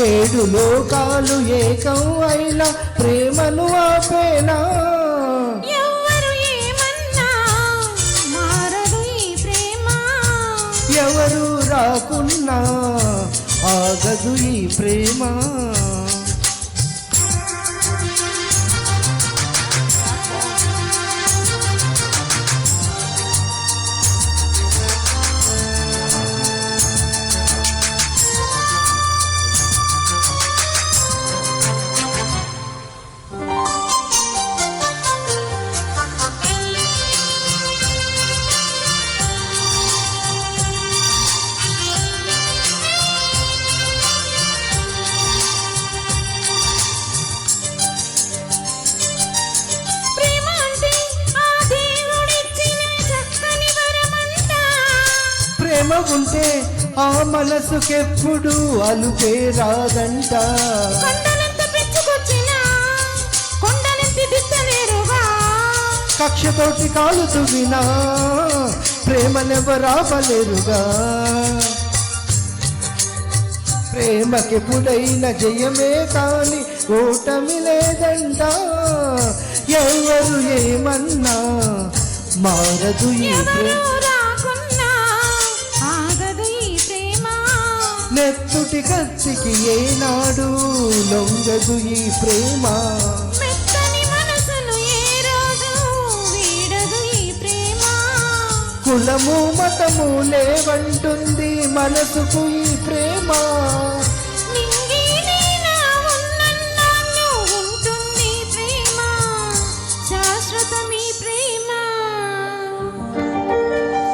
ఏడు లోకాలు ఏకం అయినా ప్రేమను ఆపేనా? ఎవరు ఏమన్నా మారదు ఈ ప్రేమ, ఎవరు రాకున్నా ఆగదు ఈ ప్రేమ. ప్రేమ ఉంటే ఆ మనసుకెప్పుడు అలుపే రాదంట. కక్షతోటి కాలుతూ వినా ప్రేమనెవరాపలేరుగా. ప్రేమకెప్పుడైనా జయమే కాని ఓటమి లేదంట. ఎవరు ఏమన్నా మారదు ఈ ప్రేమ, నెత్తుటి కత్తికి ఏనాడు లొంగదు ఈ ప్రేమ. కులము మతము లేవంటుంది మనసుకు ఈ ప్రేమ.